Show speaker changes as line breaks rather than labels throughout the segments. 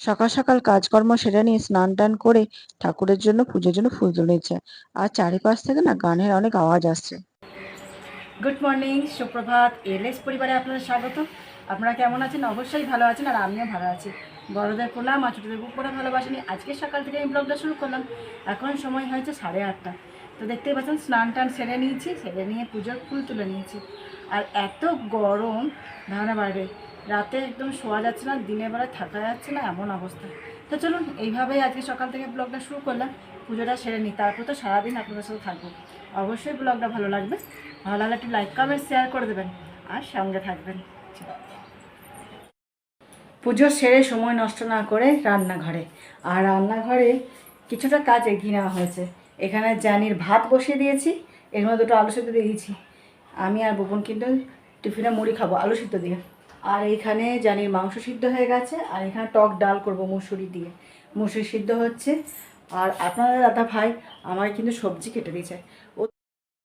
সকাল সকাল কাজকর্ম সেরে নিয়ে স্নান টান করে ঠাকুরের জন্য পুজোর জন্য ফুল তুলেছে। আর চারিপাশ থেকে না গানের অনেক আওয়াজ আসছে।
গুড মর্নিং, সুপ্রভাত। এলএস পরিবারে আপনাদের স্বাগত। আপনারা কেমন আছেন? অবশ্যই ভালো আছেন, আর আমিও ভালো আছি। বড়দের প্রণাম আর ছোটোদের বুক করে ভালোবাসেনি। আজকে সকাল থেকে এই ব্লগটা শুরু করলাম। এখন সময় হয়েছে 8:30। তো দেখতেই পাচ্ছেন স্নান টান সেরে নিয়েছি, সেরে নিয়ে পুজোর ফুল তুলে নিয়েছি। আর এত গরম ধারণা বাইরে, রাতে একদম শোয়া যাচ্ছে না, দিনের বেলা থাকা যাচ্ছে না, এমন অবস্থা। তো চলুন এইভাবেই আজকে সকাল থেকে ব্লগটা শুরু করলাম। পুজোটা সেরে নিই, তারপর তো সারাদিন আপনাদের সাথে থাকবো। অবশ্যই ব্লগটা ভালো লাগবে, ভালো লাগলে একটু লাইক কমেন্ট শেয়ার করে দেবেন আর সঙ্গে থাকবেন। পুজো সেরে সময় নষ্ট না করে রান্নাঘরে, আর রান্নাঘরে কিছুটা কাজ এগিয়ে নেওয়া হয়েছে। এখানে জানির ভাত বসিয়ে দিয়েছি, এর মধ্যে দুটো আলু সিদ্ধ দিয়ে দিয়েছি। আমি আর বোপন কিন্তু টিফিনে মুড়ি খাবো আলু সিদ্ধ দিয়ে। আর এইখানে জানির মাংস সিদ্ধ হয়ে গেছে, আর এখানে টক ডাল করব মুসুরি দিয়ে, মুসুরি সিদ্ধ হচ্ছে। আর আপনাদের দাদা ভাই আমার কিন্তু সবজি কেটে দিয়েছে। ও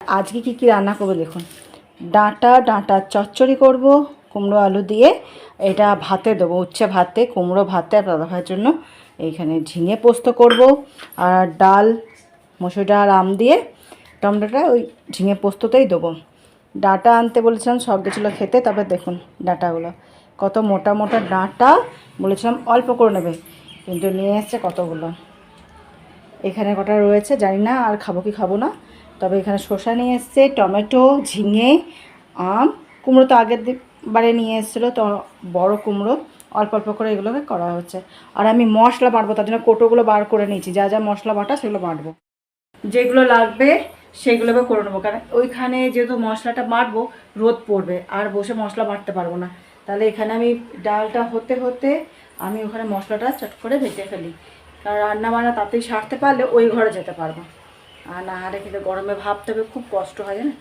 আজকে কি রান্না করবো দেখুন। ডাঁটা চচ্চড়ি করব কুমড়ো আলু দিয়ে। এটা ভাতে দেবো, উচ্ছে ভাতে, কুমড়ো ভাতে আর দাদা ভাইয়ের জন্য। এইখানে ঝিঙে পোস্ত করব, আর ডাল মসুর ডাল আম দিয়ে টমেটোটা ওই ঝিঙে পোস্ততেই দেবো। ডাঁটা আনতে বলেছিলাম, সব গেছিলো খেতে। তবে দেখুন ডাঁটাগুলো কত মোটা মোটা ডাঁটা, বলেছিলাম অল্প করে নেবে, কিন্তু নিয়ে এসছে কতগুলো। এখানে কটা রয়েছে, জানি না আর খাবো কি খাবো না। তবে এখানে শসা নিয়ে এসছে, টমেটো, ঝিঙে, আম, কুমড়ো তো আগের বারে নিয়ে এসেছিলো, তো বড় কুমড়ো অল্প অল্প করে এগুলোকে করা হচ্ছে। আর আমি মশলা বাটবো, তার জন্য কোটোগুলো বার করে নিয়েছি, যা যা মশলা বাটা সেগুলো বাটবো, যেগুলো লাগবে সেগুলোকে করে নেবো। কারণ ওইখানে যেহেতু মশলাটা বাটবো রোদ পড়বে, আর বসে মশলা বাটতে পারবো না। তাহলে এখানে আমি ডালটা হতে হতে আমি ওখানে মশলাটা চট করে ভেজে ফেলি, কারণ রান্না বান্না তাতেই সারতে পারলে ওই ঘরে যেতে পারবো। আর না হলে কিন্তু গরমে ভাবতে হবে, খুব কষ্ট হয় জানেন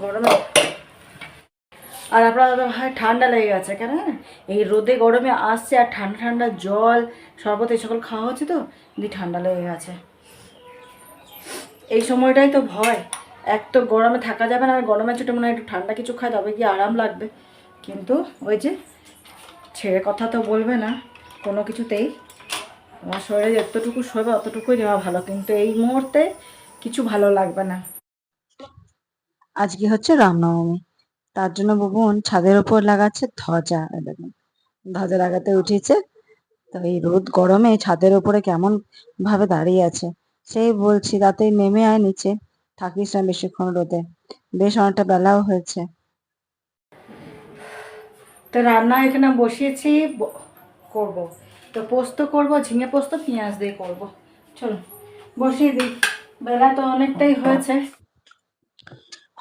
গরমে। আর আপনার দাদা ভাই ঠান্ডা লেগে গেছে কেন জানেন, এই রোদে গরমে আসছে, আর ঠান্ডা ঠান্ডা জল শরবত এই সকল খাওয়া হচ্ছে, তো দিয়ে ঠান্ডা লেগে গেছে। এই সময়টাই তো ভয়, এক তো গরমে থাকা যাবে না, আর গরমে ছোটো মনে হয় একটু ঠান্ডা কিছু খাই তবে কি আরাম লাগবে। কিন্তু ওই যে ছেড়ে কথা তো বলবে না কোনো কিছুতেই। আমার শরীরে যতটুকু শোবে অতটুকুই নেওয়া ভালো, কিন্তু এই মুহূর্তে কিছু ভালো লাগবে না।
আজকে হচ্ছে রামনবমী, তার জন্য বোন ছাদের উপর লাগাচ্ছে ধ্বজা। দেখুন ধ্বজা লাগাতে উঠেছে। তো এই রোদ গরমে ছাদের উপরে কেমন ভাবে দাঁড়িয়ে আছে, সেই বলছি তাতেই নেমে আয় নিচে, থাকিস না বেশিক্ষণ রোদে, বেশ অনেকটা বেলাও হয়েছে।
তো রান্না এখানে বসিয়েছি, করব তো পোস্ত করব, ঝিঙে পোস্ত পেঁয়াজ দিয়ে করব। চলো বসিয়ে দিই, বেলা তো অনেকটাই হয়েছে।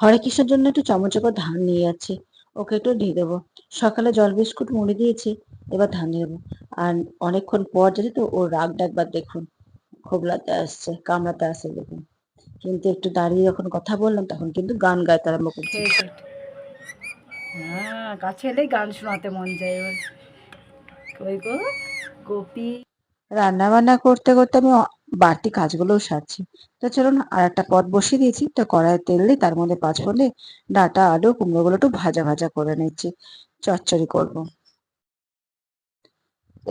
হরে কৃষ্ণের জন্য একটু চামচ করে ধান নিয়ে যাচ্ছি, ওকে একটু দিয়ে দেবো। সকালে জল বিস্কুট মুড়ি দিয়েছি, এবার ধান দিয়ে দেবো। আর অনেকক্ষণ পর যদি তো ওর রাগ ডাকবার দেখুন, খোবলাতে আসছে, কামড়াতে আসছে দেখুন। কিন্তু একটু দাঁড়িয়ে যখন কথা বললাম তখন কিন্তু গান গাইতে আরম্ভ করছে।
হ্যাঁ, কাছে এলেই গান শোনাতে মন যায় ওর। ওই গো গোপী।
রান্না বান্না করতে করতে আমি বাড়তি কাজগুলোও সারছি। তো চলুন আর একটা পদ বসিয়ে দিয়েছি, তো কড়াইয়ে তেল দিয়ে তার মধ্যে 5 ফোড়নে ডাঁটা আলু কুমড়োগুলো একটু ভাজা ভাজা করে নিচ্ছি, চচ্চড়ি করব।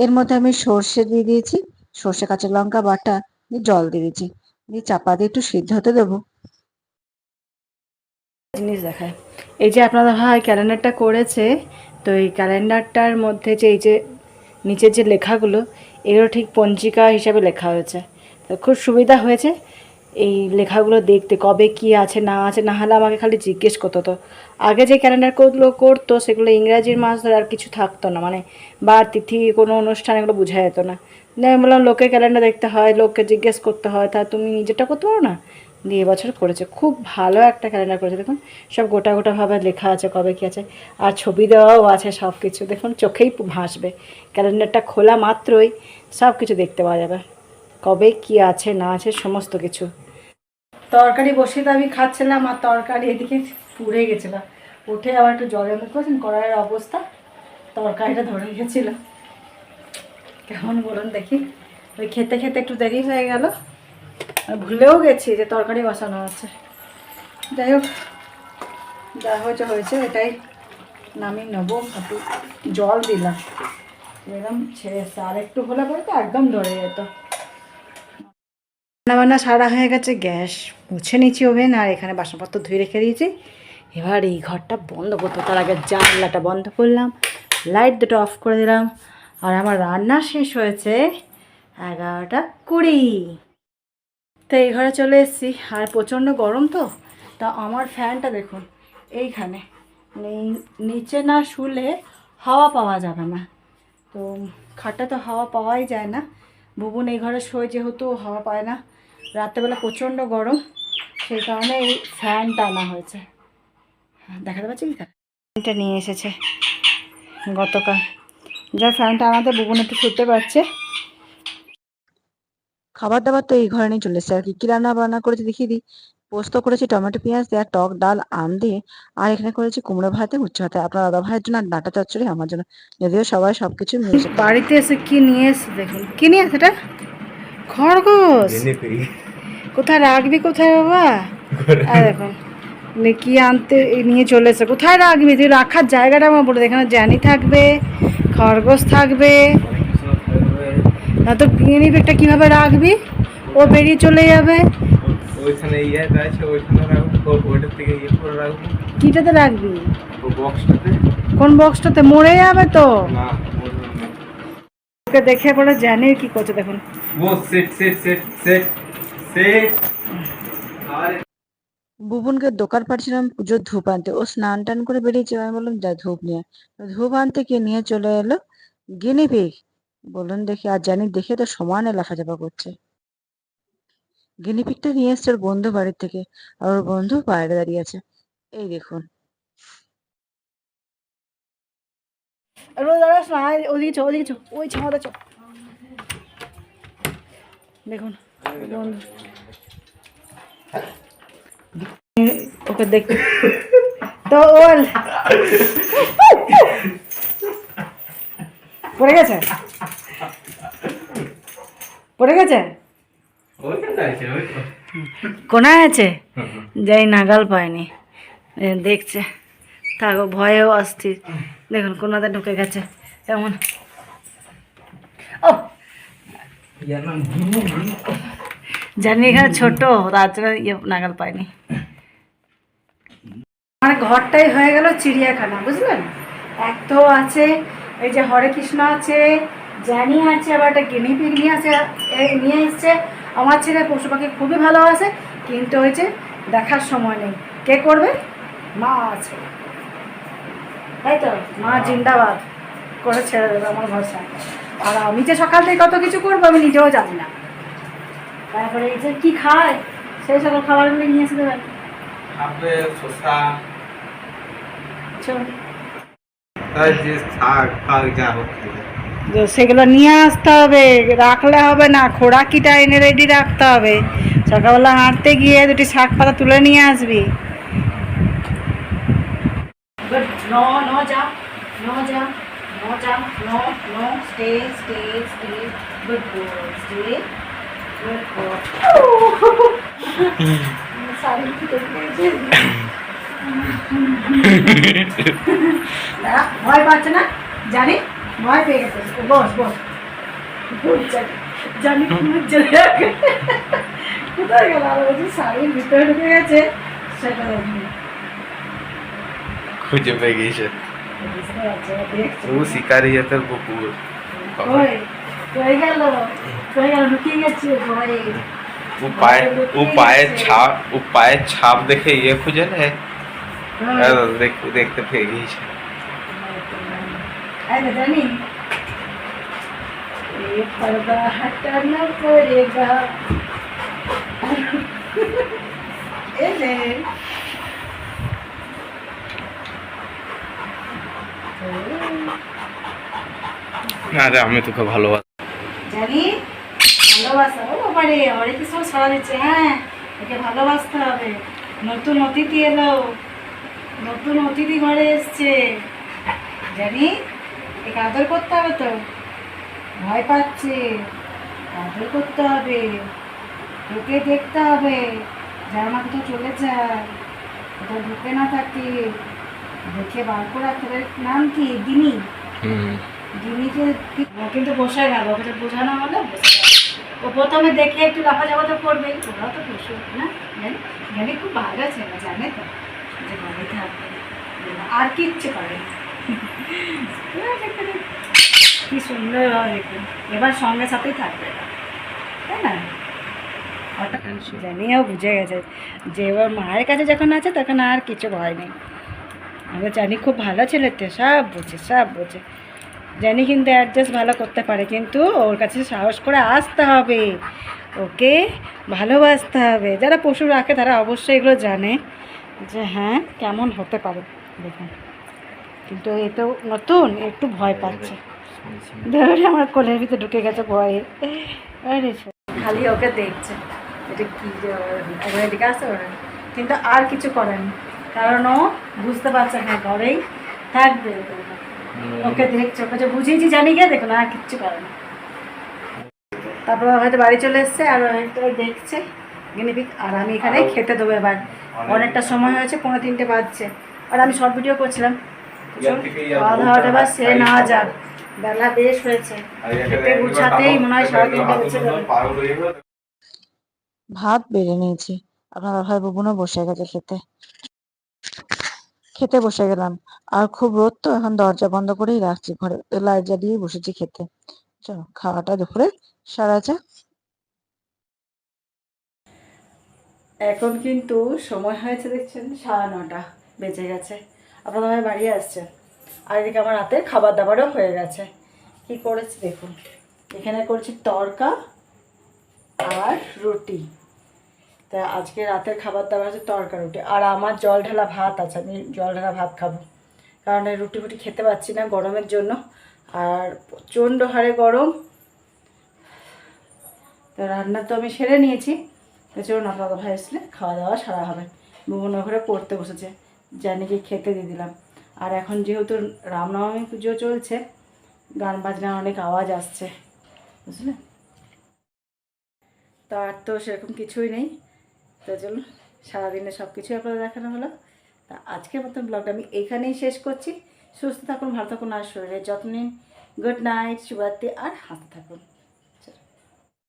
এর মধ্যে আমি সর্ষে দিয়ে দিয়েছি, সর্ষে কাঁচা লঙ্কা বাটা দিয়ে জল দিয়ে দিয়েছি, দিয়ে চাপা দিয়ে একটু সিদ্ধ হতে দেবো।
জিনিস দেখায়, এই যে আপনাদের ভাই ক্যালেন্ডারটা করেছে, তো এই ক্যালেন্ডারটার মধ্যে যে এই যে নিচের যে লেখাগুলো, এগুলো ঠিক পঞ্জিকা হিসাবে লেখা হয়েছে। তো খুব সুবিধা হয়েছে এই লেখাগুলো দেখতে, কবে কি আছে না আছে। না হলে আমাকে খালি জিজ্ঞেস করতো। তো আগে যে ক্যালেন্ডারগুলো করতো সেগুলো ইংরাজির মাস ধরে আর কিছু থাকতো না, মানে বার তিথি কোনো অনুষ্ঠান এগুলো বোঝা যেত না। আমি বললাম লোকের ক্যালেন্ডার দেখতে হয়, লোককে জিজ্ঞেস করতে হয়, তা তুমি নিজেরটা করতে পারো না। দিয়ে এবছর করেছে, খুব ভালো একটা ক্যালেন্ডার করেছে। দেখুন সব গোটা গোটাভাবে লেখা আছে কবে কী আছে, আর ছবি দেওয়াও আছে সব কিছু। দেখুন চোখেই ভাসবে, ক্যালেন্ডারটা খোলা মাত্রই সব কিছু দেখতে পাওয়া যাবে, কবে কি আছে না আছে সমস্ত কিছু। তরকারি বসে তো আমি খাচ্ছিলাম, আর তরকারি এদিকে পুড়ে গেছিলো। উঠে আবার একটু জলের মুখ করেছেন, কড়াইয়ের অবস্থা, তরকারিটা ধরে গেছিলো। কেমন বলুন দেখি, ওই খেতে খেতে একটু দেরি হয়ে গেল, ভুলেও গেছি যে তরকারি বসানো আছে। যাই হোক, যা হয়েছে হয়েছে, এটাই নামিয়ে নেবো। একটু জল দিলাম, এরকম ছেড়ে এসছে, আর একটু হলে পরে তো একদম ধরে যেত। রান্নাবান্না সারা হয়ে গেছে, গ্যাস মুছে নিচ্ছি ওভেন, আর এখানে বাসনপত্র ধুয়ে রেখে দিয়েছি। এবার এই ঘরটা বন্ধ করতে, তার আগে জানলাটা বন্ধ করলাম, লাইট দুটো অফ করে দিলাম। আর আমার রান্না শেষ হয়েছে 11:20। তো এই ঘরে চলে এসেছি, আর প্রচণ্ড গরম তো, তা আমার ফ্যানটা দেখুন এইখানে, নিচে না শুলে হাওয়া পাওয়া যাবে না। তো খাটটা তো হাওয়া পাওয়াই যায় না, ভুবন এই ঘরে শোয় যেহেতু হাওয়া পায় না, রাত্রেবেলা প্রচণ্ড গরম, সেই কারণে এই ফ্যানটা আনা হয়েছে। দেখাতে পাচ্ছি কি, ফ্যানটা নিয়ে এসেছে গতকাল, যা ফ্যানটা আনাতে ভুবন একটু শুতে পারছে।
খাবার দাবার তো এই ঘরে নিয়ে চলে এসেছে। আর কি কি রান্না বান্না করেছি দেখিয়ে দিই। পোস্ত করেছি টমেটো পেঁয়াজ দিয়ে, আর টক ডাল আম দিয়ে, আর এখানে করেছি কুমড়ো ভাতে উচ্ছে ভাতে। আপনার দাদা ভাইয়ের জন্য আর ডাঁটা চচ্চড়ি আমার জন্য, যদিও সবাই সবকিছু মিলেছে।
বাড়িতে এসে কি নিয়ে এসে দেখুন, কি নিয়ে এসে এটা, খরগোশ। কোথায় রাখবি, কোথায় বাবা? আর দেখুন কি আনতে নিয়ে চলে এসে, কোথায় রাখবি তুই, রাখার জায়গাটা আমার বলে, এখানে জ্যানি থাকবে, খরগোশ থাকবে, না তো গিনিপিগটা কিভাবে রাখবি, ও বেরিয়ে চলে যাবে।
ওইখানে ইয়েটা আছে, ওইখানে রাখবো, ওইটার থেকে ইয়ে করে রাখবো।
কিটাতে রাখবি?
ও বক্সটাতে।
কোন বক্সটাতে? মরে যাবে তো।
না, বললাম না।
ওকে দেখে পরে জানি কি করছে দেখুন।
ও set set set set set. আরে
বুবুনকে দোকান পাঠিয়েছিলাম পুজোর ধূপ আনতে, ও স্নান টান করে বেরিয়েছে। আমি বললাম যা ধূপ নিয়ে আয়। ধূপ আনতে গিয়ে নিয়ে চলে এলো গিনিপিগ। বলুন দেখি, আর জানি দেখে তো সমানে লাফাচাপা করছে। গিনিপিগটা নিয়ে এসছে ওর বন্ধু বাড়ির থেকে, আর ওর বন্ধু বাইরে দাঁড়িয়ে আছে। এই দেখুন।
রোজ দাঁড়াস না, ওদিকে চো, ওদিকে চো, ওই ছাওয়াতে চো। দেখুন ওকে দেখ তো, ওর পড়ে গেছে, পড়ে গেছে,
ওইখানে আছে, ওই তো।
কোনায় আছে, যাই নাগাল পায়নি, দেখছে, থাকো ভয়েও অস্থির। দেখুন কোনাতে ঢুকে গেছে এমন। ও
ইয়ার নাম ঘুমু ঘুমু।
জানি এখানে ছোট, তার জন্য নাগাল পায়নি। আমার ঘরটাই হয়ে গেল চিড়িয়াখানা, বুঝলেন? এক তো আছে এই যে হরে কৃষ্ণ আছে, জানি আছে, আবার একটা গিনিপিগ নিয়ে আছে, নিয়ে এসছে। আমার ছেলে পশু পাখি খুবই ভালোবাসে, কিন্তু ওই যে দেখার সময় নেই। কে করবে? মা আছে, তাই তো, মা জিন্দাবাদ করে ছেড়ে দেবে আমার ভরসা। আর আমি যে সকাল থেকে কত কিছু করবো আমি নিজেও জানি না। তারপরে এই যে কি খায়, সেই সকল খাবারগুলো নিয়ে এসে দেবেন।
আপেল, শসা,
চল,
আর যে শাক ফাক যা হোক খেলে।
তো সেগুলো নিয়ে আসতে হবে, রাখলে হবে না, খোরাকিটা এনে রেডি রাখতে হবে। সকালবেলা হাঁটতে গিয়ে দুটি শাক পাতা তুলে নিয়ে আসবি। No, no jump, no jump, no jump, no, no, stay, stay, stay, good boy, stay, good boy. Sorry, ভয় পাচ্ছে না, জানি ভয় পেয়ে গেছে, বস বস, জানি কোথায় গেল, আর বলছি শাড়ির ভিতরে ঢুকে গেছে, সেটা
খুঁজে পেয়ে গেছে। ও শিকারি है তোর কুকুর।
কই গেল, ঢুকিয়ে গেছে ভয়ে।
ও পায়ের ছাপ দেখে ইয়ে খুঁজে নেয়, দেখতে পেয়ে গেছে।
জানি पर्दा हटाना पड़ेगा।
আরে আমি তোকে ভালোবাসি,
জানি ভালোবাসা, ও বাবারে অনেক কিছু ছড়া দিচ্ছে। হ্যাঁ, ওকে ভালোবাসতে হবে। নতুন অতিথি এলো, নতুন অতিথি ঘরে এসছে, জানি একে আদর করতে হবে তো, ভয় পাচ্ছে, আদর করতে হবে, তোকে দেখতে হবে, যার মা কোথাও চলে যায়, কোথাও ঢুকে না থাকে, দেখে বার করা। তোদের নাম কি? দিনি? জিমিকে কিন্তু বসে গেল, ওকে বোঝানো হলে বসে গেল। ও প্রথমে দেখে একটু লাফাঝাফা করবেই, ওরা তো পশু না, জানি জানি খুব ভালো ছেলে, জানে তো যে ঘরে থাকবে, আর কিচ্ছু করে না। কি সুন্দর দেখুন, এবার সঙ্গে সাথেই থাকবে এরা, তাই না? হঠাৎ জানিও বুঝে গেছে যে এবার মায়ের কাছে যখন আছে তখন আর কিছু ভয় নেই। আমরা জানি খুব ভালো ছেলে তো, সব বোঝে সব বোঝে। জানি কিন্তু অ্যাডজাস্ট ভালো করতে পারে, কিন্তু ওর কাছে সাহস করে আসতে হবে, ওকে ভালোবাসতে হবে। যারা পশু রাখে তারা অবশ্যই এগুলো জানে যে হ্যাঁ কেমন হতে পারে। দেখুন কিন্তু এ তো নতুন, একটু ভয় পাচ্ছে, ধরে আমার কোলের ভিতরে ঢুকে গেছে ভয়ে। আরে খালি ওকে দেখছে, এটা কী যে একবার এদিকে আসতে পারে, কিন্তু আর কিছু করেনি, কারণ ও বুঝতে পারছে হ্যাঁ ঘরেই থাকবে। ওকে দেখছে, ওকে যে বুঝিয়েছি জানি গিয়ে দেখুন আর কিচ্ছু করে না। তারপর হয়তো বাড়ি চলে এসছে আর হয়তো দেখছে গিনিপিক, আর আমি এখানে খেতে দেবো এবার। অনেকটা সময় হয়েছে, 3:45 বাজছে, আর আমি শর্ট ভিডিও করছিলাম। খাওয়া দাওয়াটা এবার সে না যাক, বেলা বেশ হয়েছে, খেতে গুছাতেই মনে হয় 3:30 বেজে যাবে।
ভাত বেড়ে নিয়েছি, আপনার ভাই বুবুনও বসে গেছে খেতে। খেতে বসে গেলাম, আর খুব রোদ তো এখন দরজা বন্ধ করেই রাখছি, ঘরে লাইট জ্বালিয়েই বসেছি খেতে। চলো খাওয়াটা দুপুরে সারা যাক।
এখন কিন্তু সময় হয়েছে দেখছেন 9:30 বেজে গেছে, আপনার ভাই বাড়ি আসছে, আর এদিকে আমার রাতের খাবার দাবারও হয়ে গেছে। কি করেছি দেখুন, এখানে করছি তড়কা আর রুটি। তা আজকে রাতের খাবার দাবার হচ্ছে তড়কা রুটি, আর আমার জল ঢালা ভাত আছে, আমি জল ঢালা ভাত খাবো, কারণ এই রুটি ফুটি খেতে পাচ্ছি না গরমের জন্য, আর প্রচণ্ড হারে গরম। তো রান্না তো আমি সেরে নিয়েছি, তো চলুন আপনাদের ভাই আসলে খাওয়া দাওয়া সারা হবে। বুবন ঘরে পড়তে বসেছে, জানিকে খেতে দিয়ে দিলাম। আর এখন যেহেতু রামনবমী পুজো চলছে, গান বাজনার অনেক আওয়াজ আসছে, বুঝলে, তো আর তো সেরকম কিছুই নেই। তো চলুন সারাদিনে সব কিছুই আপনাদের দেখানো হলো। তা আজকের মতন ব্লগটা আমি এইখানেই শেষ করছি। সুস্থ থাকুন, ভালো থাকুন, আর শরীরের যত্ন নিন। গুড নাইট, শুভরাত্রি, আর হাসতে থাকুন।